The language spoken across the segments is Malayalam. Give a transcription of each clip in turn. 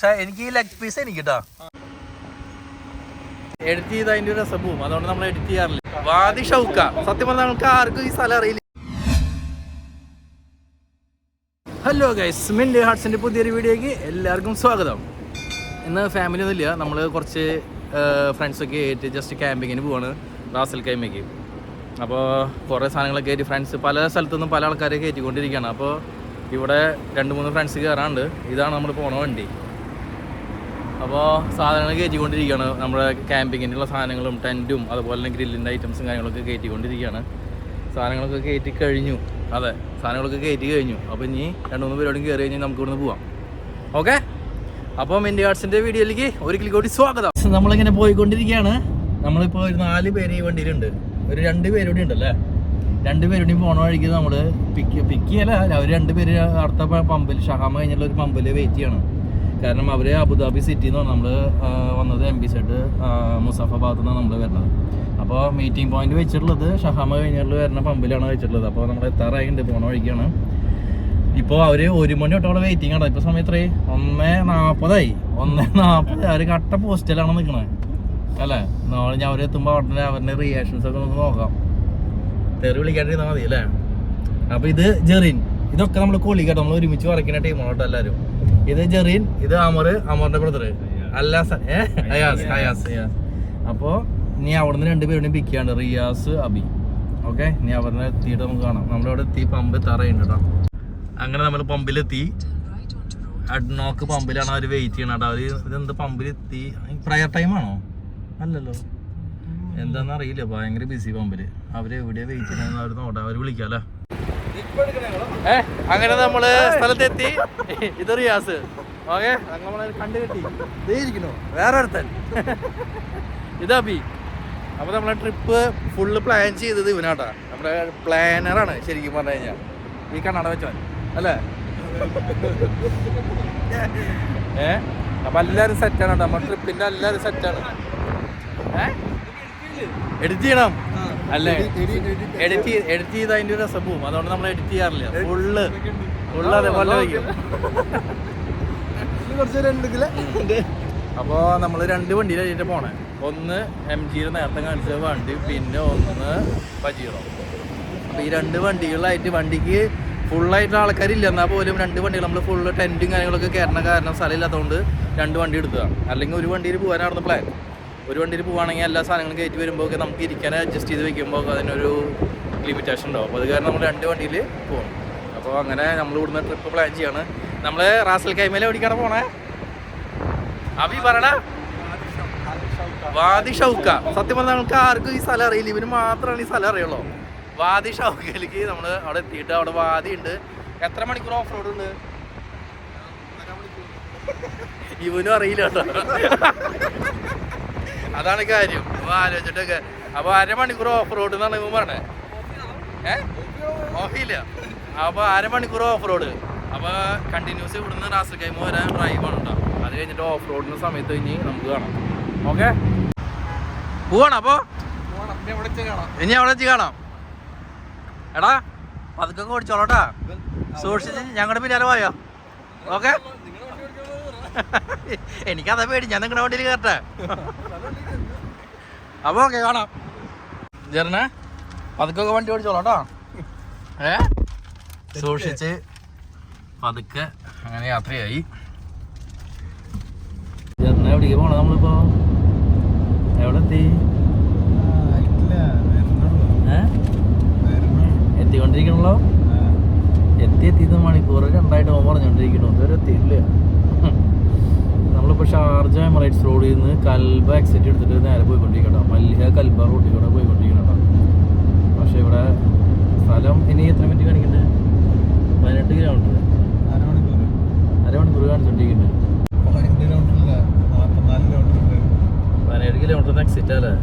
പക്ഷെ എനിക്ക് ഈ ലെഗ് പീസ് എനിക്ക് കേട്ടോ എഡിറ്റ് ചെയ്ത് അതിന്റെ ഒരു രസം പോവും. അതുകൊണ്ട് നമ്മൾ എഡിറ്റ് ചെയ്യാറില്ല. വാദി ഷൗക്ക സത്യം പറഞ്ഞാൽ നമുക്ക് ആർക്കും ഈ സ്ഥലം അറിയില്ല. ഹലോ ഗൈസ്, മിൻഡി ഹാർട്സിന്റെ പുതിയൊരു വീഡിയോയ്ക്ക് എല്ലാവർക്കും സ്വാഗതം. ഇന്ന് ഫാമിലി ഒന്നും ഇല്ല, നമ്മൾ കുറച്ച് ഫ്രണ്ട്സൊക്കെ ആയിട്ട് ജസ്റ്റ് ക്യാമ്പിങ്ങിന് പോവാണ് റാസൽ കൈമയ്ക്ക്. അപ്പോൾ കുറേ സാധനങ്ങളൊക്കെ ആയിട്ട് ഫ്രണ്ട്സ് പല സ്ഥലത്തുനിന്നും പല ആൾക്കാരെ കയറ്റിക്കൊണ്ടിരിക്കുകയാണ്. അപ്പോൾ ഇവിടെ 2-3 ഫ്രണ്ട്സ് കയറാണ്ട്. ഇതാണ് നമ്മൾ പോണ വണ്ടി. അപ്പോൾ സാധനങ്ങൾ കയറ്റിക്കൊണ്ടിരിക്കുകയാണ്. നമ്മുടെ ക്യാമ്പിങ്ങിനുള്ള സാധനങ്ങളും ടെൻറ്റും അതുപോലെ തന്നെ ഗ്രില്ലിൻ്റെ ഐറ്റംസും കാര്യങ്ങളൊക്കെ കയറ്റിക്കൊണ്ടിരിക്കുകയാണ്. സാധനങ്ങളൊക്കെ കയറ്റി കഴിഞ്ഞു. അതെ, സാധനങ്ങളൊക്കെ കയറ്റി കഴിഞ്ഞു. അപ്പോൾ ഇനി 2-3 പേരോടും കയറി കഴിഞ്ഞാൽ നമുക്ക് ഇവിടുന്ന് പോവാം. ഓക്കെ, അപ്പോൾ മിൻഡി ആർട്സിൻ്റെ വീഡിയോയിലേക്ക് ഒരിക്കൽ കൂടി സ്വാഗതം. നമ്മളിങ്ങനെ പോയിക്കൊണ്ടിരിക്കുകയാണ്. നമ്മളിപ്പോൾ ഒരു 4 പേര് ഈ വണ്ടിയിലുണ്ട്. ഒരു 2 പേരോടെ ഉണ്ടല്ലേ. 2 പേരോടെയും പോണ വഴിക്ക് നമ്മൾ പിക്കിയല്ല, അവർ 2 പേര് അടുത്ത പമ്പിൽ ഷഹാമ കഴിഞ്ഞുള്ള ഒരു പമ്പിൽ വെയിറ്റ് ചെയ്യണം. കാരണം അവർ അബുദാബി സിറ്റിയിൽ നിന്നാണ് നമ്മൾ വന്നത്. MB സെഡ് മുസാഫാബാദിൽ നിന്നാണ് നമ്മൾ വരുന്നത്. അപ്പോൾ മീറ്റിംഗ് പോയിന്റ് വെച്ചിട്ടുള്ളത് ഷഹാമ കഴിഞ്ഞുള്ള വരുന്ന പമ്പിലാണ് വെച്ചിട്ടുള്ളത്. അപ്പോൾ നമ്മൾ എത്താറായിട്ടുണ്ട്, പോണ വഴിക്കാണ്. ഇപ്പോൾ അവർ 1 മണി തൊട്ട് അവിടെ വെയിറ്റിംഗ് ആണ്. ഇപ്പോൾ സമയം എത്രയായി? 1:40 1:40. അവർ കട്ട പോസ്റ്റിലാണ് നിൽക്കണത് അല്ലേ. നാളെ ഞാൻ അവരെത്തുമ്പോൾ ഉടനെ അവരുടെ റിയാക്ഷൻസ് ഒക്കെ നമുക്ക് നോക്കാം. തെറി വിളിക്കാണ്ടിരുന്നാൽ മതി അല്ലേ. അപ്പോൾ ഇത് ജെറിൻ, ഇതൊക്കെ നമ്മൾ കൊളി കേട്ടോ. നമ്മൾ ഒരുമിച്ച് വരയ്ക്കുന്ന ടീമാണ് കേട്ടോ എല്ലാവരും. ഇത് ജെറിൻ, ഇത് അമറിന്റെ ബ്രദർ അയാസ്. അപ്പോൾ ഇനി അവിടുന്ന് 2 പേരുടെയും പിക്ക് ചെയ്യാണ്ട്, റിയാസ്, അബി. ഓക്കെ, ഇനി അവിടെ എത്തിയിട്ട് നമുക്ക് കാണാം. നമ്മളിവിടെ എത്തി, പമ്പ് തറയുണ്ട് കേട്ടോ. അങ്ങനെ നമ്മൾ പമ്പിലെത്തി. അഡ്നോക്ക് പമ്പിലാണ് അവർ വെയിറ്റ് ചെയ്യണം കേട്ടോ. അവർ ഇതെന്ത് പമ്പിലെത്തി? പ്രയർ ടൈമാണോ? അല്ലല്ലോ, എന്താണെന്ന് അറിയില്ല. ഭയങ്കര ബിസി പമ്പില്. അവര് എവിടെയാ വെയിറ്റ് ചെയ്യുന്നത് അവർ നോട്ടെ, അവർ വിളിക്കാല്ലേ. അങ്ങനെ നമ്മള് സ്ഥലത്തെത്തി. ഇത് റിയാസ്. ഓക്കെ, നമ്മളെ കണ്ടു കിട്ടി. ഇതേയിരിക്കണോ വേറെ അടുത്തൻ. ഇത് അബി. അപ്പൊ നമ്മളെ ട്രിപ്പ് ഫുള്ള് പ്ലാൻ ചെയ്തത് ഇവനാട്ടാ. നമ്മുടെ പ്ലാനറാണ് ശരിക്കും പറഞ്ഞു കഴിഞ്ഞാൽ. ഈ കണ്ണട വെച്ചവൻ അല്ലേ. അപ്പൊ എല്ലാരും സെറ്റാണ് കേട്ടോ. നമ്മുടെ ട്രിപ്പിന്റെ എല്ലാരും സെറ്റാണ്. എഡിറ്റ് ചെയ്യണം അല്ലേ. എഡിറ്റ് ചെയ്ത് അതിന്റെ ഒരു രസം പോവും. അതുകൊണ്ട് നമ്മൾ എഡിറ്റ് ചെയ്യാറില്ല. ഫുള്ള് അതേപോലെ വയ്ക്കും. അപ്പോൾ നമ്മൾ 2 വണ്ടിയിലായിട്ട് പോണേ. ഒന്ന് MG നേരത്തെ കാണിച്ച വണ്ടി, പിന്നെ ഒന്ന് പജീറോ. അപ്പോൾ ഈ 2 വണ്ടികളിലായിട്ട് വണ്ടിക്ക് ഫുള്ളായിട്ട് ആൾക്കാരില്ല. എന്നാൽ പോലും 2 വണ്ടികൾ നമ്മൾ ഫുള്ള് ടെൻറ്റും കാര്യങ്ങളൊക്കെ കയറണ കാരണം സ്ഥലമില്ലാത്തതുകൊണ്ട് 2 വണ്ടി എടുത്തതാണ്. അല്ലെങ്കിൽ ഒരു വണ്ടിയിൽ പോകാനായിരുന്നു പ്ലാൻ. ഒരു വണ്ടിയിൽ പോവുകയാണെങ്കിൽ എല്ലാ സാധനങ്ങളും കയറ്റി വരുമ്പോൾ നമുക്ക് ഇരിക്കാൻ അഡ്ജസ്റ്റ് ചെയ്ത് വെക്കുമ്പോൾ അതിനൊരു ലിമിറ്റേഷൻ ഉണ്ടാവും. അപ്പോൾ അത് കാരണം നമ്മൾ 2 വണ്ടിയിൽ പോകും. അപ്പോൾ അങ്ങനെ നമ്മൾ ഇവിടുന്ന് ട്രിപ്പ് പ്ലാൻ ചെയ്യാണ്. നമ്മൾ റാസൽ കൈമേലെ എവിടേക്കാണ് പോണേ? അബി പറയണ വാദി ഷൗക്ക. സത്യം പറഞ്ഞാൽ നമുക്ക് ആർക്കും ഈ സ്ഥലം അറിയില്ല. ഇവന് മാത്രമാണ് ഈ സ്ഥലം അറിയുള്ളൂ. വാദി ഷൗക്കയിലേക്ക് നമ്മൾ അവിടെ എത്തിയിട്ട് അവിടെ വാദി ഉണ്ട്. എത്ര മണിക്കൂർ ഓഫ് റോഡ് ഉണ്ട് ഇവനും അറിയില്ല കേട്ടോ. അതാണ് കാര്യം. അപ്പോൾ ആലോചിച്ചിട്ടൊക്കെ. അപ്പോൾ 1/2 മണിക്കൂർ ഓഫ് റോഡ് എന്നാണ് ഇവൻ പറഞ്ഞത്. ഓഫില്ല. അപ്പോൾ 1/2 മണിക്കൂർ ഓഫ് റോഡ്. അപ്പോൾ കണ്ടിന്യൂസ് ഇവിടുന്ന് റാസൽ കൈമ വരാൻ ഡ്രൈവാണ് കേട്ടോ. അത് കഴിഞ്ഞിട്ട് ഓഫ് റോഡിന് സമയത്ത് കഴിഞ്ഞ് നമുക്ക് കാണാം. ഓക്കെ, പോവാണ്. അപ്പോൾ ഇനി അവിടെ വെച്ച് കാണാം. എടാ പതുക്കെ ഓടിച്ചോളൂട്ടാ, സൂക്ഷിച്ച് ഞങ്ങളുടെ പിന്നാലെ പോയോ. ഓക്കെ, എനിക്കതാ പേടി. ഞാൻ നിങ്ങളുടെ വണ്ടിയിൽ കയറട്ടെ. അപ്പോൾ ഓക്കെ, കാണാം. ജെറിനെ പതുക്കെ വണ്ടി ഓടിച്ചോളൂട്ടോ. സൂക്ഷിച്ച് പതുക്കെ അങ്ങനെ യാത്രയായി. ജെറിനെ എവിടേക്ക് പോണോ നമ്മളിപ്പോ? എവിടെ എത്തി? എത്തിക്കൊണ്ടിരിക്കണല്ലോ. എത്തിയത് മണിക്കൂർ 2 പറഞ്ഞോണ്ടിരിക്കണു. ഇതുവരെ എത്തിയില്ല. നമ്മളിപ്പോൾ ഷാർജ എമിറേറ്റ്സ് റോഡിൽ നിന്ന് കൽബ എക്സിറ്റ് എടുത്തിട്ട് നേരെ പോയിക്കൊണ്ടിരിക്കട്ടോ. മല്ലിഹ കൽബ റോഡിൽ കൂടെ പോയിക്കൊണ്ടിരിക്കണോ. പക്ഷെ ഇവിടെ സ്ഥലം ഇനി എത്ര മിനിറ്റ് കാണിക്കുന്നുണ്ട്? 18 കിലോമീറ്റർ. അരമണിക്കൂർ കാണിച്ചോണ്ടിരിക്കുന്നുണ്ട്. 17 കിലോമീറ്റർ എക്സിറ്റ് അല്ലേ.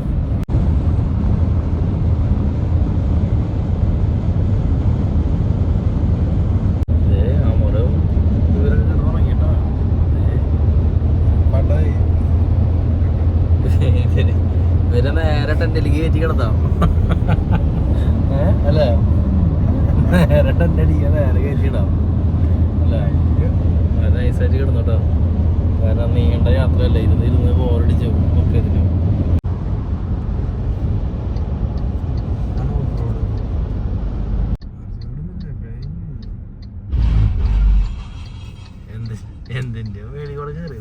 ഇവരെ നേരെ ടെന്റിലേക്ക് കയറ്റി കിടത്താം അല്ലേ. നേരെ ടെന്റ് അടിക്കാൻ നേരെ കയറ്റിയിടാം അല്ലേ. നൈസായിട്ട് കിടന്നു കേട്ടോ. യാത്രയല്ല, ഇരുന്ന് ബോറടിച്ചു ഒക്കെ ഇതിന്. എന്തിന്റെ വേലി കൂടെ കയറി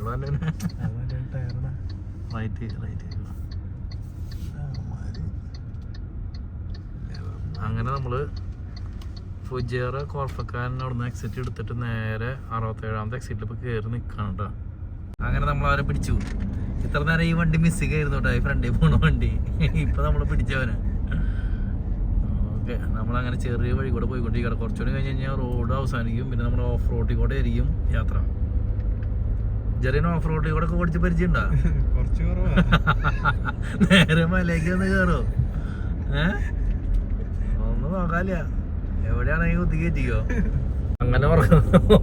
അങ്ങനെ നമ്മള് ഫുജിയറ കോർഫക്കാൻ അവിടുന്ന് എക്സിറ്റ് എടുത്തിട്ട് നേരെ 67ാമത്തെ എക്സിറ്റിൽ ഇപ്പൊ കയറി നിൽക്കണം കേട്ടോ. അങ്ങനെ നമ്മൾ അവരെ പിടിച്ചു. ഇത്ര നേരം ഈ വണ്ടി മിസ്സിംഗ് ആയിരുന്നു കേട്ടോ, ഈ ഫ്രണ്ടിൽ പോണ വണ്ടി. ഇപ്പൊ നമ്മള് പിടിച്ചവനെ. ഓക്കെ, നമ്മളങ്ങനെ ചെറിയ വഴി കൂടെ പോയിക്കൊണ്ടിരിക്കണം. കുറച്ചുകൂടി കഴിഞ്ഞ് കഴിഞ്ഞാൽ റോഡ് അവസാനിക്കും. പിന്നെ നമ്മുടെ ഓഫ് റോഡിൽ കൂടെ ആയിരിക്കും യാത്ര. ചെറിയ ഓഫ് റോഡിൽ കൂടെ ഒക്കെ ഓടിച്ച് പരിചയമുണ്ടോ? നേരെ മലയ്ക്ക് ഒന്ന് കയറോ? ഒന്നും നോക്കാല്ല, എവിടെയാണെങ്കിൽ കുത്തി കയറ്റിക്കോ. അങ്ങനെ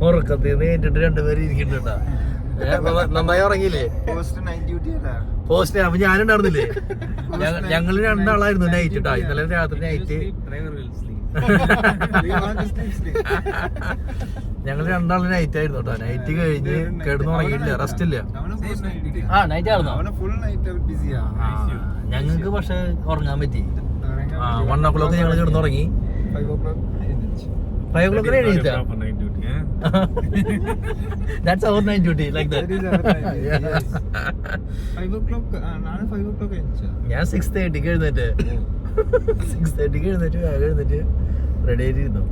ഉറക്കത്തിൽ നിന്ന് കേട്ടിട്ട് രണ്ടുപേരും ഇരിക്കുന്നുണ്ടാ. നന്നായി ഉറങ്ങിയില്ലേ? പോസ്റ്റ് അപ്പൊ ഞാനുണ്ടായിരുന്നില്ലേ? ഞങ്ങള് രണ്ടാളായിരുന്നു നൈറ്റ് ഇട്ടാ. ഇന്നലെ രാത്രി നൈറ്റ് ഞങ്ങൾ രണ്ടാളും നൈറ്റ് ആയിരുന്നു കേട്ടോ. നൈറ്റ് കഴിഞ്ഞ് കിടന്നുറങ്ങിയില്ല, റെസ്റ്റ് ഇല്ല. നൈറ്റ് ആയിരുന്നോ? ഞങ്ങൾക്ക് പക്ഷെ ഉറങ്ങാൻ പറ്റി. 1 o'clock ഞങ്ങൾ കിടന്നുറങ്ങി. 5 o'clock എഴുതിട്ടാ. That's our night duty, like that. ഞാൻ 6:30 എഴുന്നേറ്റ് 6:30 എഴുന്നേറ്റ് റെഡി ആയിട്ടിരുന്നു.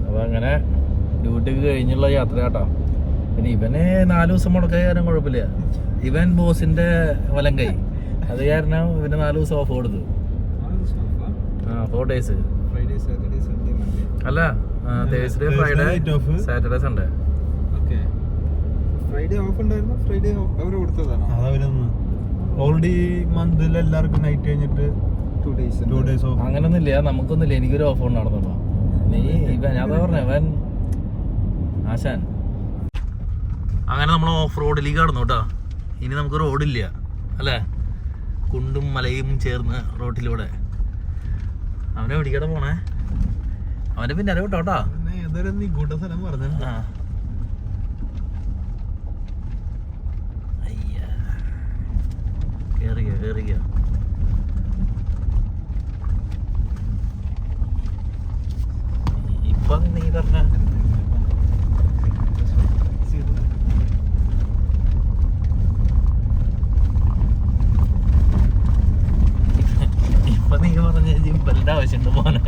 അപ്പൊ അങ്ങനെ ഡ്യൂട്ടിക്ക് കഴിഞ്ഞുള്ള യാത്ര കേട്ടോ. പിന്നെ ഇവന് 4 ദിവസം മുടക്കായ കാരണം കുഴപ്പമില്ല. ഇവൻ ബോസിന്റെ വലം കൈ, അത് കാരണം ഇവന് 4 ദിവസം ഓഫ് കൊടുത്തു. 4 days. അല്ല, Thursday, Friday, Saturday, Sunday. Friday of ഉണ്ടായിരുന്നു. ഫ്രൈഡേ അവർ കൊടുത്തതാണോ? ഓൾറെഡി മന്തിൽ എല്ലാവർക്കും നൈറ്റ് കഴിഞ്ഞിട്ട് 2 days ഓഫ്. അങ്ങനൊന്നുമില്ല, നമുക്കൊന്നുമില്ല. എനിക്കൊരു ഓഫ് ഉണ്ടായിരുന്നോ. നീ ഇവൻ ഞാൻ പറഞ്ഞ ഇവൻ ആശാൻ. അങ്ങനെ നമ്മൾ ഓഫ് റോഡിലേക്ക് കടന്നു കേട്ടോ. ഇനി നമുക്ക് റോഡില്ല അല്ലേ, കുണ്ടും മലയും ചേർന്ന് റോഡിലൂടെ. അവനെ എവിടേക്കാണ് പോണേ? അവന്റെ പിന്നാലെ വിട്ടോട്ടാ. നിഗൂഢ സ്ഥലം പറഞ്ഞു. കേറിയ ഇപ്പൊ നീ പറഞ്ഞ ജിമ്പലിന്റെ ആവശ്യമുണ്ട് മോനെ.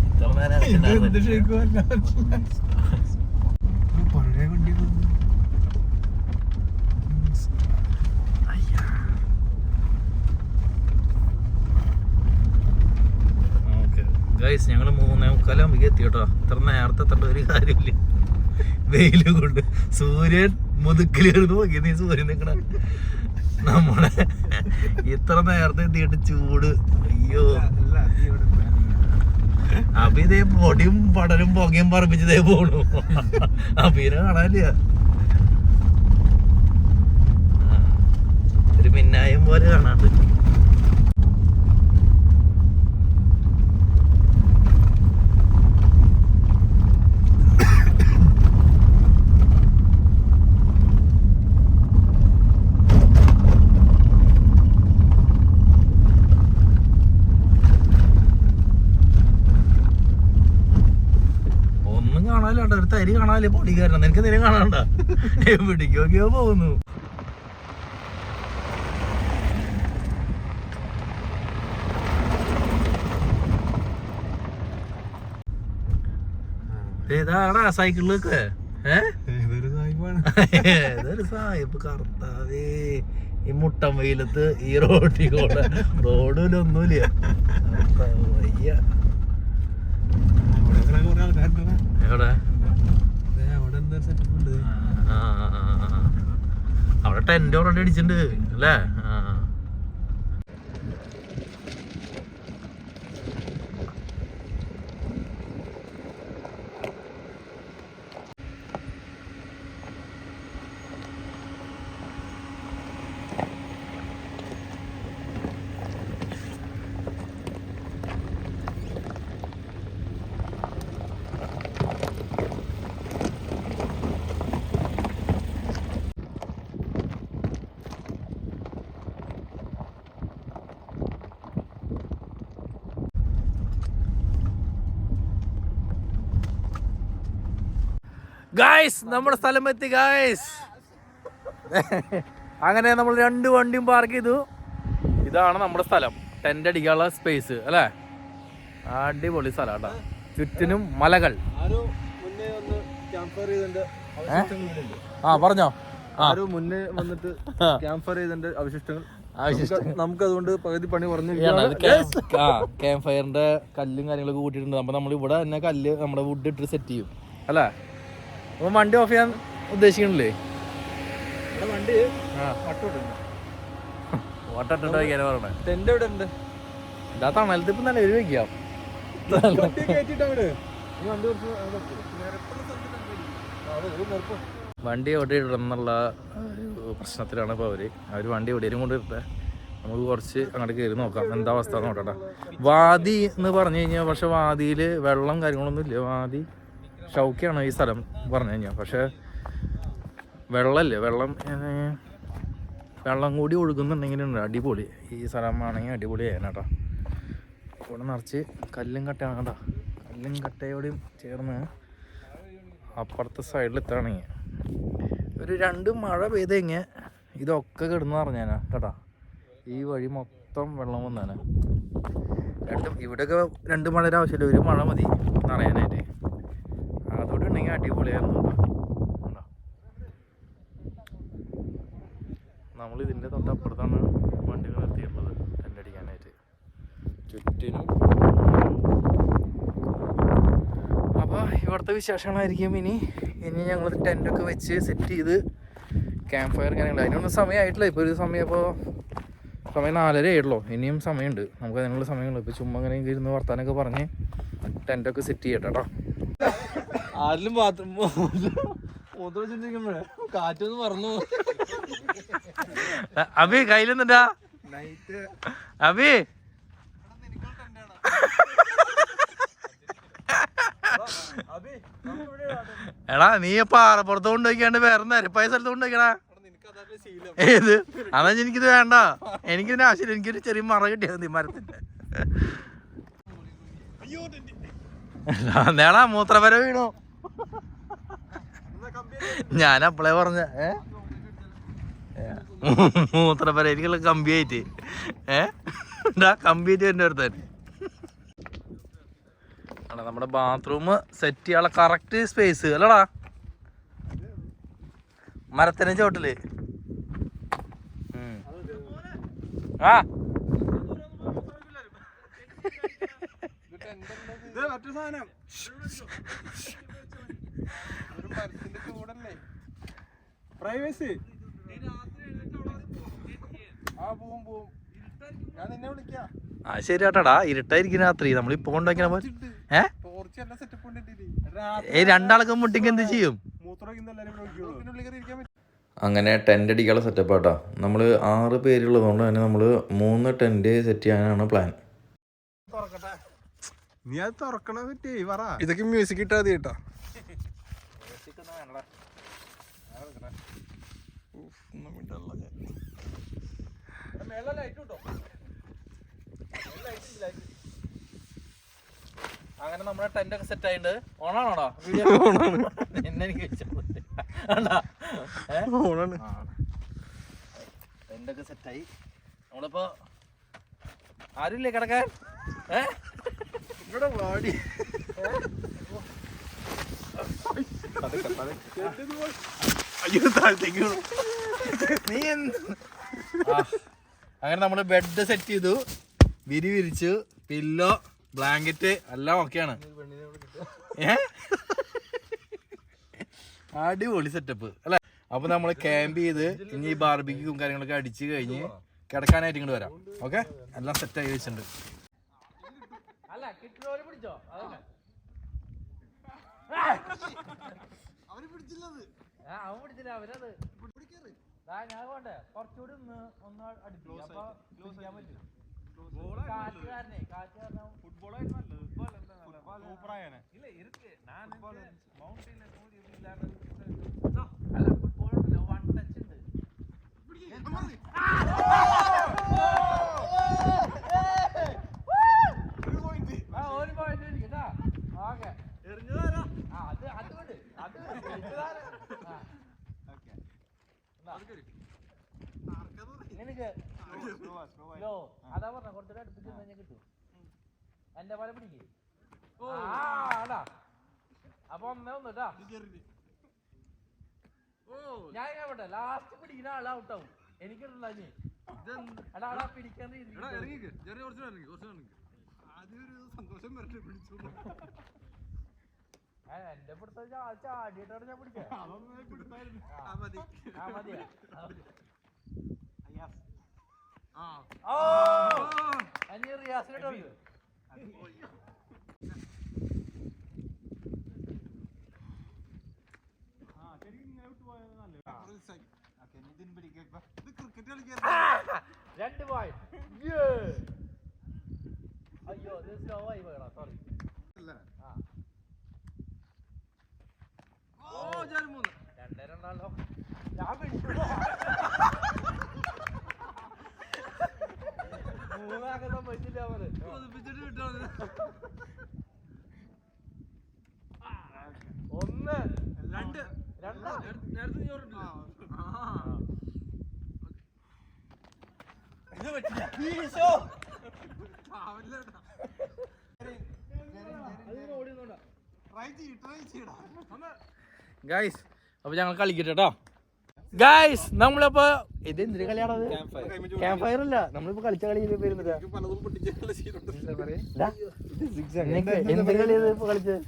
ഇത്ര നേരം പഴയ വണ്ടി. ഗൈസ്, ഞങ്ങൾ 3:45 എത്തി കേട്ടോ. ഇത്ര നേരത്തെ എത്തേണ്ട ഒരു കാര്യമില്ല. വെയില് കൊണ്ട് സൂര്യൻ മുതുക്കിലിരുന്ന് നോക്കി. നീ സൂര്യൻ നിൽക്കണ നമ്മളെ ഇത്ര നേരത്തെ എത്തിയിട്ട് ചൂട്. അയ്യോ, അപ്പൊ ഇതേ പൊടിയും പടലും പുകയും പറപ്പിച്ചതേ പോണു. അബീനെ കാണാനില്ല. ഒരു മിന്നായം പോലെ കാണാണ്ട്. ഒരു തരി കാണാല്ലേ പൊടി കാരണം. നിനക്ക് നേരെ കാണാണ്ട, എവിടേക്കൊക്കെയോ പോകുന്നു. ഏതാടാ സൈക്കിളിലൊക്കെ? ഏതൊരു സായിപ്പ് കർത്താവേ. ഈ മുട്ടം വെയിലത്ത് ഈ റോഡിൽ കൂടെ റോഡിലൊന്നുമില്ല. വയ്യ. എവിടെ? അവിടെ ടെന്റ് ഓൾറെഡി അടിച്ചിട്ടുണ്ട് അല്ലേ? ഗായ്സ് നമ്മുടെ സ്ഥലം എത്തി ഗായ്സ്. അങ്ങനെ നമ്മൾ 2 വണ്ടിയും പാർക്ക് ചെയ്തു. ഇതാണ് നമ്മുടെ സ്ഥലം, ടെന്റ് അടിക്കാനുള്ള സ്പേസ് അല്ലേ. അടിപൊളി സ്ഥലം കേട്ടോ, ചുറ്റിനും മലകൾ. പറഞ്ഞോ. മുന്നേ വന്നിട്ട് ക്യാമ്പ് ഫയർ ചെയ്തതിന്റെ അവശിഷ്ടങ്ങൾ നമുക്ക് അതുകൊണ്ട് പകുതി പണി പറഞ്ഞു. ക്യാമ്പ് ഫയറിന്റെ കല്ലും കാര്യങ്ങളൊക്കെ കൂട്ടിയിട്ടുണ്ട്. അപ്പൊ നമ്മൾ ഇവിടെ തന്നെ കല്ല് നമ്മുടെ വുഡ് ഇട്ട് സെറ്റ് ചെയ്യും അല്ലേ. അപ്പൊ വണ്ടി ഓഫ് ചെയ്യാൻ ഉദ്ദേശിക്കണില്ലേ? വണ്ടി ഓട്ടിട്ടുണ്ടോ പറഞ്ഞേ. ടെന്റ് എവിടെ ഉണ്ട്? ഇതാ തണലത്ത് ഇപ്പൊ നല്ല ഒരു വയ്ക്കാം. വണ്ടി ഓടിയിടണമെന്നുള്ള പ്രശ്നത്തിലാണ് ഇപ്പോൾ അവർ വണ്ടി എവിടെയും കൊണ്ടിരുന്നത്. നമുക്ക് കുറച്ച് അങ്ങോട്ട് കയറി നോക്കാം എന്താ അവസ്ഥ നോക്കട്ടെ. വാദി എന്ന് പറഞ്ഞു കഴിഞ്ഞാൽ പക്ഷെ വാദിയിൽ വെള്ളം കാര്യങ്ങളൊന്നും ഇല്ല. വാദി ഷൗക്കിയാണ് ഈ സ്ഥലം പറഞ്ഞു കഴിഞ്ഞാൽ. പക്ഷെ വെള്ളമല്ലേ, വെള്ളം കൂടി ഒഴുകുന്നുണ്ടെങ്കിലുണ്ട് അടിപൊളി. ഈ സ്ഥലം ആണെങ്കിൽ അടിപൊളിയായിരുന്നു കേട്ടോ. ഇവിടെ നിറച്ച് കല്ലും കട്ടയാണ് കേട്ടോ. കല്ലും കട്ടയോടെയും ചേർന്ന് അപ്പുറത്തെ സൈഡിൽ എത്തുകയാണെങ്കിൽ ഒരു 2 മഴ പെയ്ത് കഴിഞ്ഞാൽ ഇതൊക്കെ കിടന്ന് പറഞ്ഞാനാ കേട്ടോ. ഈ വഴി മൊത്തം വെള്ളം വന്നാണ്. ഇവിടെയൊക്കെ 2 മഴയുടെ ആവശ്യമില്ല, 1 മഴ മതി നിറയാനായിട്ട്. അതോടെ ഉണ്ടെങ്കിൽ അടിപൊളിയായിരുന്നു കേട്ടോ. നമ്മൾ ഇതിൻ്റെ തൊട്ടപ്പുറത്താണ് വണ്ടികൾ നിർത്തിയിട്ടുള്ളത് ടെൻ്റ് അടിക്കാനായിട്ട് ചുറ്റിനും. അപ്പോൾ ഇവിടുത്തെ വിശേഷങ്ങളായിരിക്കും ഇനി ഞങ്ങൾ ടെൻ്റൊക്കെ വെച്ച് സെറ്റ് ചെയ്ത് ക്യാമ്പ് ഫയർ കാര്യങ്ങൾ. അതിനൊന്നും സമയമായിട്ടില്ല. ഇപ്പോൾ ഒരു സമയം 4:30 ആയിട്ടുള്ളൂ. ഇനിയും സമയമുണ്ട്, നമുക്ക് അതിനുള്ള സമയങ്ങളുണ്ട്. ഇപ്പോൾ ചുമ്മാ അങ്ങനെ ഇരുന്ന് വർത്താനൊക്കെ പറഞ്ഞ് ടെൻ്റൊക്കെ സെറ്റ് ചെയ്യട്ടെ കേട്ടോ. ആരിലും ചിന്തിക്കുമ്പോഴേ കാറ്റൊന്നും പറഞ്ഞു. അബി കയ്യിലെന്നുണ്ടാ അബി? എടാ നീ പാറപ്പുറത്ത് കൊണ്ടുപോയിക്കാണ്ട് വേറെ നിരപ്പായ സ്ഥലത്ത് കൊണ്ടുപോയിക്കടാ. ഏത് അതാ എനിക്കിത് വേണ്ട, എനിക്കിതിന് ആവശ്യമില്ല. എനിക്കൊരു ചെറിയ മറ കിട്ടിയാൽ മതി മരത്തിന്റെ. നേടാ മൂത്രപര വീണോ? ഞാൻ അപ്പളേ പറഞ്ഞ മൂത്രപര എനിക്കുള്ള കമ്പിയായിട്ട് കമ്പിയായിട്ട് എൻ്റെ ഒരുത്തൻ. നമ്മുടെ ബാത്റൂം സെറ്റ് ചെയ്യാനുള്ള കറക്റ്റ് സ്പേസ് അല്ലടാ. മരത്തിന് ചോട്ടില് ആ പ്രൈവസി. ശരി കേട്ടാടാ, ഇരുട്ടായിരിക്കും രാത്രി. നമ്മളിപ്പോ കൊണ്ടുവയ്ക്കണ പോലെ 2 മുട്ടിക്ക് എന്ത് ചെയ്യും? അങ്ങനെ ടെൻ്റ് അടിക്കാനുള്ള സെറ്റപ്പ് ആട്ടോ. നമ്മൾ 6 പേരുള്ളതുകൊണ്ട് തന്നെ നമ്മൾ 3 ടെൻ്റ് സെറ്റ് ചെയ്യാനാണ് പ്ലാൻ. നീ അത് തുറക്കണ പറ്റി പറ. ഇതൊക്കെ മ്യൂസിക് ഇട്ടാ മതി കേട്ടോ. അങ്ങനെ നമ്മുടെ ടെന്റ് ഒക്കെ സെറ്റ് ആയിട്ടുണ്ട്. ഓണാണോടാ? ടെന്റ് ഒക്കെ സെറ്റായി. നമ്മളിപ്പോ ആരുമില്ലേ കിടക്കാൻ? ഇവിടെ വാടി നീ അങ്ങനെ നമ്മള് ബെഡ് സെറ്റ് ചെയ്തു, വിരിച്ചു, പില്ലോ, ബ്ലാങ്കറ്റ് എല്ലാം ഓക്കെയാണ്. അടിപൊളി സെറ്റപ്പ് അല്ലെ. അപ്പൊ നമ്മള് ക്യാമ്പ് ചെയ്ത് ഇനി ബാർബിക്യൂം കാര്യങ്ങളൊക്കെ അടിച്ച് കഴിഞ്ഞ് കിടക്കാനായിട്ട് ഇങ്ങോട്ട് വരാം. ഓക്കെ, എല്ലാം സെറ്റ് ആയി വെച്ചിട്ടുണ്ട്. കുറച്ചുകൂടി ഒന്ന് അടിക്കും. അപ്പൊ പിടിക്കാൻ പറ്റും. അതാ പറഞ്ഞ കുറച്ചുകൂടെ അടുപ്പിച്ച് കഴിഞ്ഞാൽ കിട്ടും. എന്റെ പോലെ പിടിക്കേ. അപ്പൊ ഒന്നേട്ടാ ഞാൻ കേട്ടെ ലാസ്റ്റ് പിടിക്കുന്ന ആള് ഔട്ടാവും. എനിക്കിട്ടില്ല നീ എടാ പിടിക്കാൻ എന്റെ പിടുത്ത ചാടിയിട്ടാണ് ഞാൻ പിടിക്കാം. റിയാസിനെ രണ്ട് പോയിന്റ്. അയ്യോ സ്ലോ ആയി പോയടാ, സോറി. രണ്ടേ രണ്ടാണല്ലോ ഞാൻ പിടിച്ചു. മൂന്നാകെ സംഭവിച്ചില്ല. ഒന്ന് രണ്ട് രണ്ടാ ഗൈസ്. അപ്പൊ ഞങ്ങൾ കളിക്കട്ടെ കേട്ടോ ഗൈസ്. നമ്മളിപ്പോ ഇത് എന്തിനു കളിയാണത്? ക്യാമ്പ് ഫയർ അല്ല, നമ്മളിപ്പോ കളിച്ച കളി എന്ത് കളി കളിച്ചത്?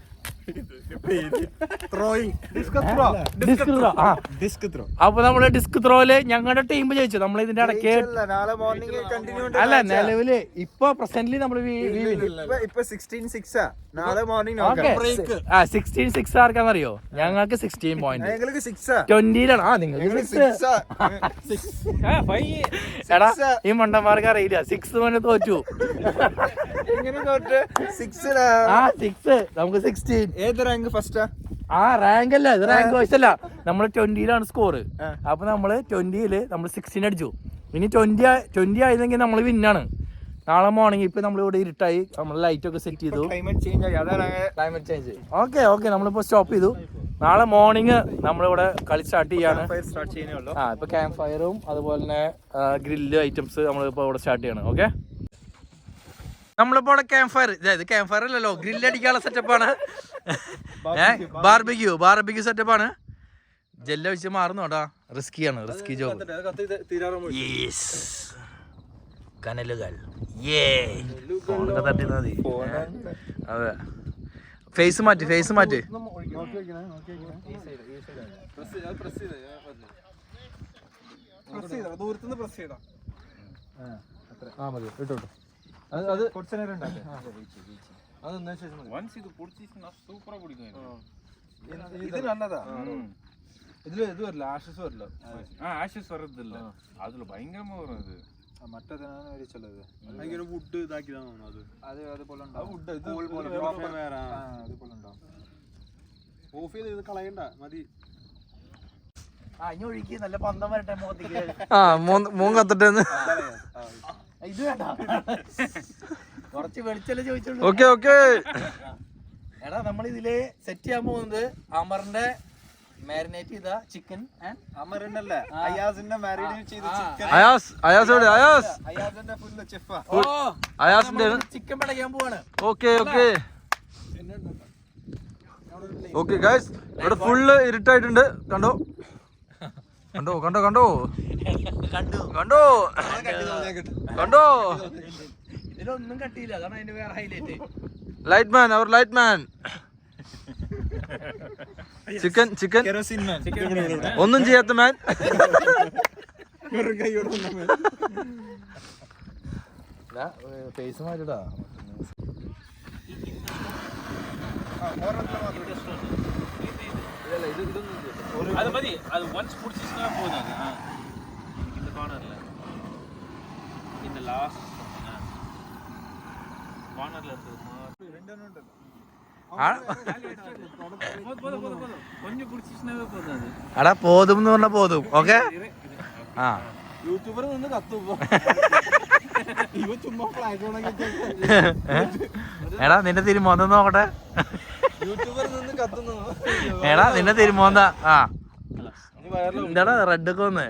അപ്പൊ നമ്മള് ഡിസ്ക് ത്രോയില് ഞങ്ങളുടെ ടീം ജയിച്ചു. നമ്മൾ ഇതിന്റെ ഇടയ്ക്ക് അല്ല നിലവില് ഇപ്പൊ പ്രസന്റ്ലി നമ്മള് 16-6 ആർക്കാന്നറിയോ? ഞങ്ങൾക്ക് 16 പോയിന്റ്. 20ലാണ്. ആ നിങ്ങൾക്ക് എടാ ഈ മണ്ടന്മാർക്ക് അറിയില്ല. 6 പോയിന്റ് തോറ്റു. ആ 6 നമുക്ക് 16. ഏത് റാങ്ക് ഫസ്റ്റാ? ആ റാങ്ക് അല്ല, ഇത് റാങ്ക് വൈസ് അല്ല. നമ്മള് 20ലാണ് സ്കോർ. അപ്പൊ നമ്മള് 20ല് നമ്മൾ 16 അടിച്ചു. ഇനി 20 ആയിരുന്നെങ്കിൽ നമ്മള് വിന്നാണ്. നാളെ മോർണിംഗ് ഇപ്പൊ നമ്മളിവിടെ ഇരുട്ടായി, നമ്മൾ ലൈറ്റ് ഒക്കെ സെറ്റ് ചെയ്തു. Climate change. ഓക്കെ നമ്മളിപ്പോ സ്റ്റോപ്പ് ചെയ്തു. നാളെ മോർണിംഗ് നമ്മളിവിടെ കളി സ്റ്റാർട്ട് ചെയ്യാണ്. ഇപ്പൊ ക്യാമ്പ് ഫയറും അതുപോലെ തന്നെ ഗ്രില്ല് ഐറ്റംസ് നമ്മളിപ്പോ ഇവിടെ സ്റ്റാർട്ട് ചെയ്യണം. ഓക്കെ നമ്മളിപ്പോ ഇവിടെ ക്യാമ്പ് ഫയർ, ഇത് ക്യാമ്പ് ഫയർ അല്ലല്ലോ, ഗ്രില്ല് അടിക്കാനുള്ള സെറ്റപ്പാണ്. ബാർബിക്യൂ സെറ്റപ്പാണ്. ജെല്ല വെച്ച് മാറുന്നോട്ടാ. റിസ്കിയാണ്, റിസ്കി ജോബ്. കനലുകൾ ഫോണൊക്കെ തട്ടിയാ മതി. അതെ ഫേസ് മാറ്റി ദൂരത്തുനിന്ന് പ്രസ് ചെയ്താ മതി. ഇട്ടോട്ടോ. അത് കുറച്ച് നേരം ഉണ്ടാക്കാം. ഇത് നല്ലതാ. ഇതില് ഇത് വരില്ല, ആഷസ് വരില്ല. ആഷസ് വരത്തില്ല. അതില് ഭയങ്കരമാ പറഞ്ഞത്. മറ്റേതാണ് മേടിച്ചുള്ളത്. ഭയങ്കര വുഡ് ഇതാക്കിയതാണോ അത്? അതുപോലെ ഓഫ് ചെയ്ത് ഇത് കളയണ്ട, മതി. ഇനി ഒഴുക്കി നല്ല പന്തം വരട്ടെ മുഖത്തേക്ക്. മൂങ്ങത്തിട്ട് ഇത് വേണ്ട, കുറച്ച് വെളിച്ചല്ലേ ചോദിച്ചോളൂ. ഓക്കെ എടാ നമ്മൾ ഇതില് സെറ്റ് ചെയ്യാൻ പോകുന്നത് അമറിന്റെ മാരിനേറ്റ് ചെയ്ത ചിക്കൻ. അമറിനല്ലേ അയാസിന്റെ മാരിനേറ്റ് ചെയ്ത ചിക്കൻ. അയാസിന്റെ ഫുൾ ചെഫാ. ചിക്കൻ പടയ്ക്കാൻ പോവാണ്. ഓക്കെ ഗൈസ്, ഇവിടെ ഫുള്ള് ഇരുട്ടായിട്ടുണ്ട്. കണ്ടോ ഇതിലൊന്നും കട്ടിയില്ല, അതാണ് അതിന്റെ വേറെ ഹൈലൈറ്റ്. ലൈറ്റ് മാൻ ചിക്കൻ ഒന്നും ചെയ്യാത്ത മാൻ. ഫേസ് മാറ്റിടാ. അത് മതി, അത് once പിടിച്ചിട്ടാ പോകുന്നത്. இந்த கார்னர்ல இந்த லாஸ்ட் கார்னர்ல இருக்கு. கொஞ்சம் പിടിച്ചിട്ടാ പോകുന്നത്. അടാ പോതും എന്ന് പറഞ്ഞ പോതും. ഓക്കെ യൂട്യൂബർ നിന്ന് കത്തും. ഇവ ചുമ്മാ ഫ്ലാഗ് എടാ നിന്റെ തിരുമോന്ത നോക്കട്ടെ. യൂട്യൂബർ നിന്ന് കത്തുന്നു. എടാ നിന്റെ തിരുമോന്ത. എന്താടാ റെഡ് ഒക്കെ വന്നേ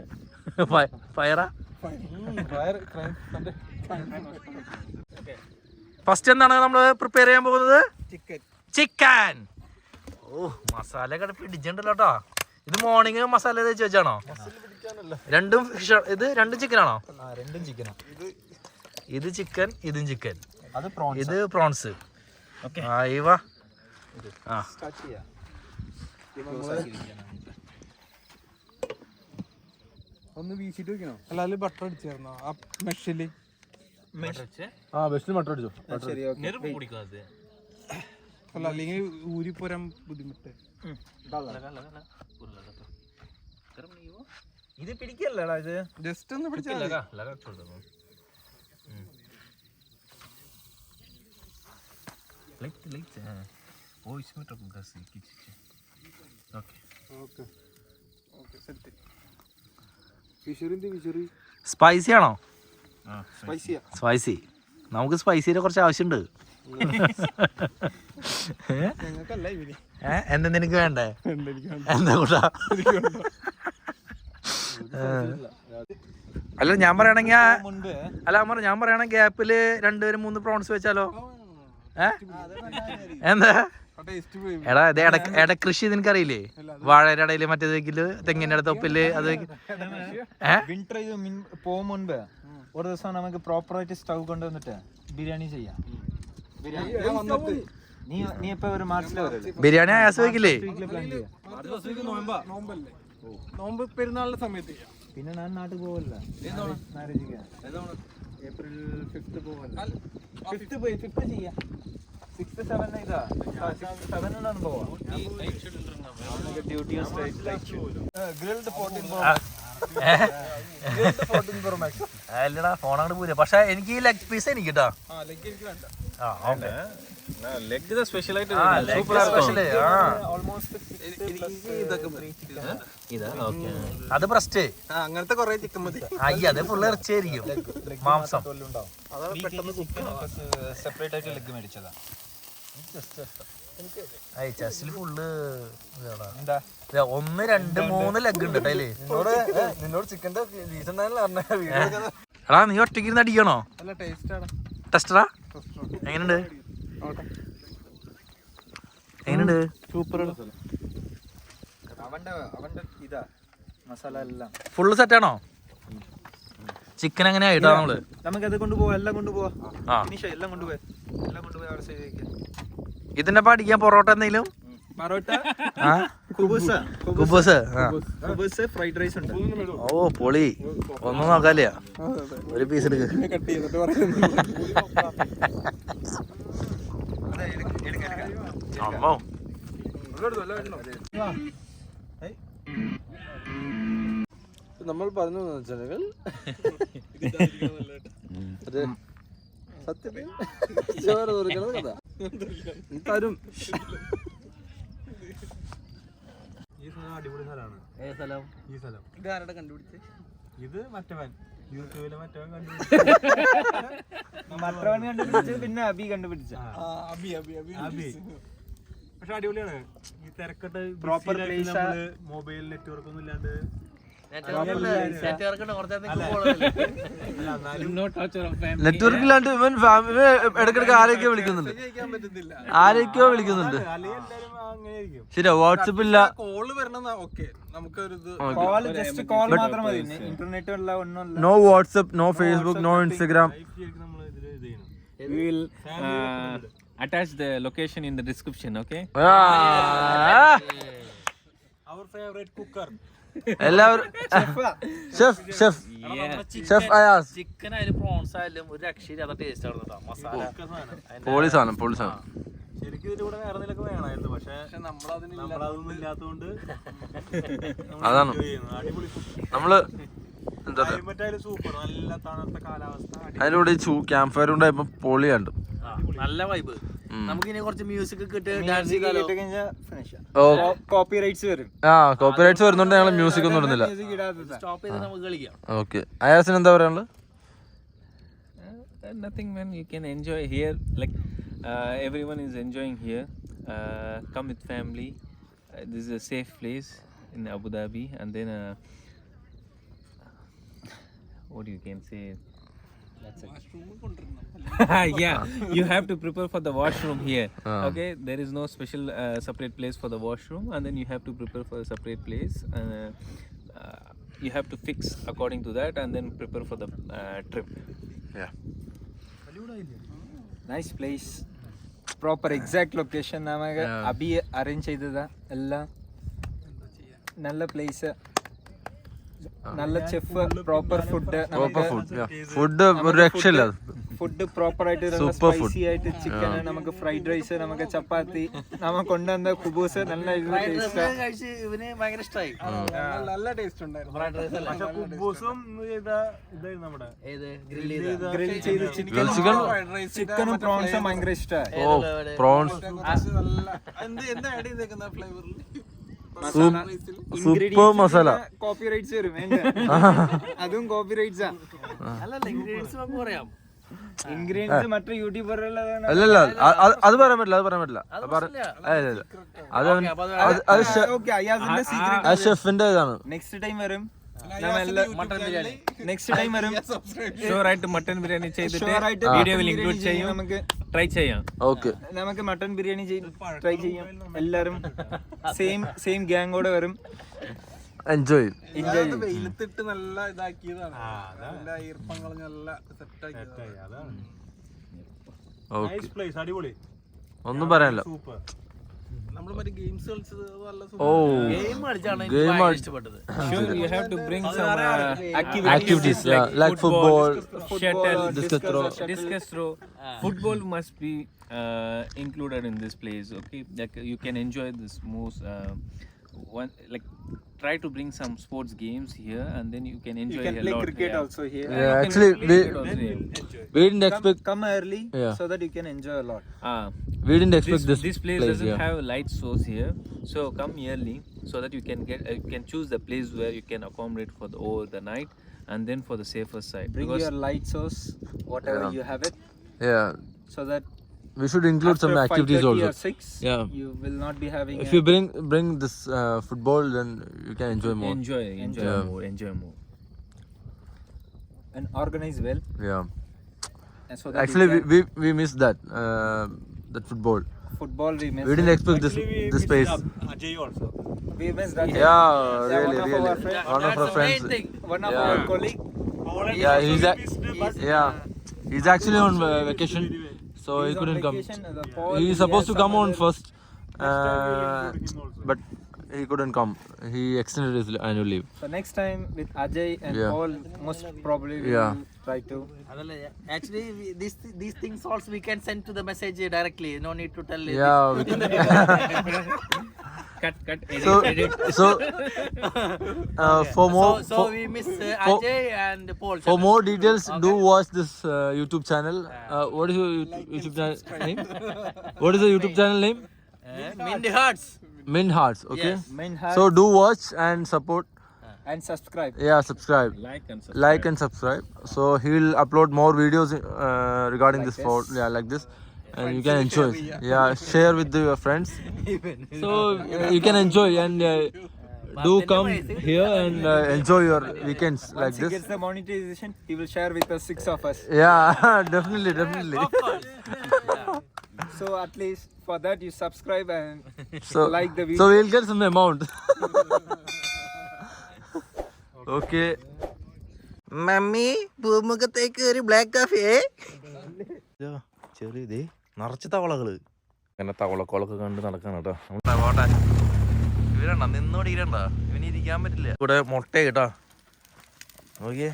ഫയറാ. ഫസ്റ്റ് എന്താണ് നമ്മൾ പ്രിപ്പയർ ചെയ്യാൻ പോകുന്നത്? ചിക്കൻ. ഓ മസാല ഒക്കെ പിടിച്ചിട്ടുണ്ടല്ലോ കേട്ടോ. ഇത് മോർണിംഗ് മസാല തേച്ച് വെച്ചാണോ? രണ്ടും ഫിഷ്. ഇത് രണ്ടും ചിക്കനാണോ? രണ്ടും ചിക്കനാ. ഇത് ചിക്കൻ, ഇതും ചിക്കൻ, ഇത് പ്രോൺസ്. ഒന്ന് വീശിട്ട് വെക്കണോ? അല്ല ബട്ടർ അടിച്ചായിരുന്നോ ആ മെഷില്? ബെസ്റ്റിൽ ബട്ടർ അടിച്ചോ? അല്ല അല്ലെങ്കിൽ ഊരിപ്പോരാൻ ബുദ്ധിമുട്ട്. ഇത് പിടിക്കല്ലേടാ, ഇത് ജസ്റ്റ് ഒന്ന് പിടിച്ചാൽ സ്പൈസി ആണോ? സ്പൈസി. നമുക്ക് സ്പൈസിയുടെ കുറച്ച് ആവശ്യമുണ്ട്. എന്താ നിനക്ക് വേണ്ടേ? എന്താ കൂട്ടാ? അല്ല ഞാൻ പറയണെങ്കിൽ ഞാൻ പറയണെങ്കിൽ ഗ്യാപ്പില് 2-3 പ്രോൺസ് വെച്ചാലോ? എന്താ എടാ ഇത് ഇടകൃഷി നിനക്കറിയില്ലേ? വാഴയുടെ ഇടയില് മറ്റേത് വെക്കില്, തെങ്ങിന്റെ അടുത്ത് ഒപ്പില് അത് പോകും മുൻപ് ഒരു ദിവസം നമുക്ക് പ്രോപ്പർ ആയിട്ട് സ്റ്റൗ കൊണ്ടുവന്നിട്ട് ബിരിയാണി ചെയ്യാം. നീ ഇപ്പൊ ഒരു മാർച്ചില് ബിരിയാണി ആയാസ് വെക്കില്ലേ? നോമ്പ് പെരുന്നാളിന്റെ സമയത്ത്. പിന്നെ ഞാൻ നാട്ടിൽ പോവല്ല. ഏപ്രിൽ 5th പോവല്ല. 5th ചെയ്യാം. 6th 7th ഇതാ 7 പോവാ. അല്ലടാ ഫോൺ അങ്ങോട്ട് പോരാ. പക്ഷെ എനിക്ക് ഈ ലെഗ് പീസ് എനിക്ക് കേട്ടോ. അത് ബ്രസ്റ്റ് അങ്ങനത്തെ കൊറേ ചിക്കൻ മതി. അത് ഫുള്ള് ഇറച്ചിയായിരിക്കും, മാംസം. സെപ്പറേറ്റ് ആയിട്ട് ലെഗ് മേടിച്ചതാ. ചെസ്റ്റിൽ ഫുള്ള് 1 2 3 ലെഗ് ഉണ്ട് കേട്ടോ അതില്. നിന്നോട് ചിക്കന്റെ എടാ നീ ഒറ്റയ്ക്ക് ഇരുന്ന് അടിക്കണോ? ടെസ്റ്ററാ? എങ്ങനെയുണ്ട്? സൂപ്പർ. അവന്റെ ഇതാ മസാല എല്ലാം ഫുള്ള് സെറ്റാണോ? ചിക്കൻ എങ്ങനെ ആയിട്ടാ നമ്മള്? നമുക്കത് കൊണ്ടുപോവാ, എല്ലാം കൊണ്ടുപോവാ. എല്ലാം കൊണ്ടുപോയി അവിടെ സൈഡിലേക്ക്. ഇതിന്റെ പഠിക്കാൻ പൊറോട്ട എന്തെങ്കിലും? പൊറോട്ട, ഫ്രൈഡ് റൈസ് ഉണ്ട്. ഓ പൊളി. ഒന്നും നോക്കാല്ല, ഒരു പീസ് എടുക്ക്. അമ്മോ നമ്മൾ പറഞ്ഞു വെച്ചാൽ സത്യം കഥ തരും. ഈ സ്ഥലം അടിപൊളി സ്ഥലമാണ്. ഈ സ്ഥലം ഇതാരുടെ കണ്ടുപിടിച്ച്? ഇത് മറ്റവൻ യൂട്യൂബിലെ മറ്റവൻ കണ്ടുപിടിച്ചു. പിന്നെ അബി കണ്ടുപിടിച്ച പക്ഷെ അടിപൊളിയാണ്. ഈ തിരക്കട്ട് പ്രോപ്പർ മൊബൈൽ നെറ്റ്വർക്ക് ഒന്നും ഇല്ലാണ്ട് നെറ്റ്വർക്ക് ഇല്ലാണ്ട് ഇവൻ ഇടക്കിടക്ക് ആരൊക്കെയോ വിളിക്കുന്നുണ്ട്. ശരിയാ, വാട്സപ്പ് ഇല്ല. കോള് വരണം. No WhatsApp, no Facebook, no Instagram. We will attach the location in the description, okay? Our favorite cooker. എല്ലാവരും ഷെഫ് അയാസ്. ചിക്കൻ ആയാലും പ്രോൺസ് ആയാലും ഒരു രക്ഷയില്ലാത്ത ടേസ്റ്റ് ആണ് കേട്ടോ. മസാല പൊളി സാധനം. ശരിക്കും ഇതിലൂടെ വേറെ എന്തെങ്കിലും വേണമായിരുന്നു, പക്ഷെ നമ്മളതൊന്നും ഇല്ലാത്തതുകൊണ്ട് അതാണ് നമ്മള് സൂപ്പർ. നല്ല തണുത്ത കാലാവസ്ഥ, അതിലൂടെ ക്യാമ്പ് ഫയർ ഉണ്ടായപ്പോ പൊളിയുണ്ട്. നല്ല വൈബ്. നമുക്ക് ഇനി കുറച്ച് മ്യൂസിക് കിട്ടി ഡാൻസ് കോപ്പിറൈറ്റ്സ് വരും. കോപ്പിറൈറ്റ്സ് വരുന്നുണ്ട്. ഞങ്ങൾ മ്യൂസിക് ഒന്നും ഇടുന്നില്ല. സ്റ്റോപ്പ് ചെയ്ത് നമുക്ക് കളിക്കാം. ഓക്കെ, അയാസിന് എന്താ പറയാനുള്ളത്? Nothing, man. You can enjoy here. Like everyone is enjoying here. Come with family. This is a safe place. in Abu Dhabi, and then what you can say. That's it. Yeah, you have to prepare for the washroom here. Okay, there is no special separate place for the washroom, and then you have to prepare for a separate place. You have to fix according to that, and then prepare for the trip. Yeah. Nice place, proper exact location നമുക്ക് അബി അറേഞ്ച് ചെയ്തതാ എല്ലാം. നല്ല പ്ലേസ്, നല്ല ചെഫ്, പ്രോപ്പർ ഫുഡ്. ഫുഡ് ഒരു രക്ഷയില്ല. ഫുഡ് പ്രോപ്പർ ആയിട്ട് സ്പൈസി ആയിട്ട് ചിക്കൻ, നമുക്ക് ഫ്രൈഡ് റൈസ്, നമുക്ക് ചപ്പാത്തി, നമുക്ക് കൊണ്ടുവന്ന കുബൂസ് നല്ല ടേസ്റ്റ്. ഇവന് ഭയങ്കര ഇഷ്ടമായി. നല്ല ടേസ്റ്റ് ഉണ്ടായിരുന്നു. ഗ്രിൽ ചെയ്ത് ചിക്കനും പ്രോൺസും ഭയങ്കര ഇഷ്ടമായി. Prawns super masala. Copy rights വരും, അതും കോപ്പി റൈറ്റ്സാ. ഇൻഗ്രീഡിയൻസ് മറ്റേ യൂട്യൂബറുകളാണ്. അല്ലല്ല, അത് പറയാൻ പറ്റില്ല. അത് ഷെഫിന്റെ ഇതാണ്. നെക്സ്റ്റ് ടൈം വരും. നെക്സ്റ്റ് ടൈം വരും. ഷുവറായിട്ട് മട്ടൻ ബിരിയാണി ചെയ്തിട്ട് വീഡിയോയിൽ ഇൻക്ലൂഡ് ചെയ്യും. നമുക്ക് ട്രൈ ചെയ്യാം. ഓക്കെ, നമുക്ക് മട്ടൻ ബിരിയാണി ട്രൈ ചെയ്യാം. എല്ലാരും സെയിം ഗ്യാങ്ങോടെ വരും. എൻജോയ് വെയിലത്തിട്ട് നല്ല ഇതാക്കിയതാണ്. നല്ല ഈർപ്പം കളഞ്ഞ നല്ല സെറ്റ്. അടിപൊളി, ഒന്നും പറയാനില്ല. Sure, you have to bring some activities like football, shuttle, discus throw. Football must be included in this place. Okay, like you can enjoy this most one, like try to bring some sports games here, and then you can enjoy You can a play lot. cricket also here. Yeah, actually we didn't expect. Come early so that you can enjoy a lot. We didn't expect This place doesn't have light source here, so come early so that you can get you can choose the place where you can accommodate for the over the night, and then for the safer side. Bring your light source, whatever you have it, Yeah, so that we should include some after activities 5:30 also. or 6, Yeah. you will not be having If you bring this football, then you can enjoy more. Enjoy Yeah. more. and organize well. Yeah. And so that Actually, you can, we missed that football. football we missed. We didn't expect this space. We missed that. Yeah, one really, of really. our friends. One of our friends. One of Yeah. our colleague. Yeah, he's actually on vacation, so he He's on couldn't come. vacation, Paul, He's he supposed has to come some on other- first, but he couldn't come. He extended his annual leave. So next time with Ajay and Yeah. Paul, most probably we Yeah. will try to. Actually, these things also we can send to the message directly. No need to tell. Yeah. Cut. So for more So we miss Ajay and Paul. for more details, do watch this YouTube channel. What is your YouTube channel name? What is the YouTube channel name? Mindy Hearts. Min Hearts. Okay. Yes. Main heart So do watch and support. and subscribe. Yeah, subscribe. Like and subscribe. So he will upload more videos regarding Like this. this. Like this, and you can enjoy. Yeah, share with your friends. So you can enjoy and do come here and enjoy your weekends like Once he this. gets the monetization, he will share with us 6 of us. Yeah, definitely. Of course. So at least for that you subscribe and So like the video. So we'll get some amount. Okay. Mummy പൂമുഖത്തേക്ക് ഒരു ബ്ലാക്ക് കാഫി. ചെറിയതേ നിറച്ച് തവളകള്. അങ്ങനെ തവളക്കോളൊക്കെ കണ്ട് നടക്കാണ് കേട്ടോ. ഇവരണ്ട നിന്നോട് ഇരണ്ട ഇവന് ഇരിക്കാൻ പറ്റില്ല. ഇവിടെ മുട്ട കേട്ടോ. നോക്കിയേ.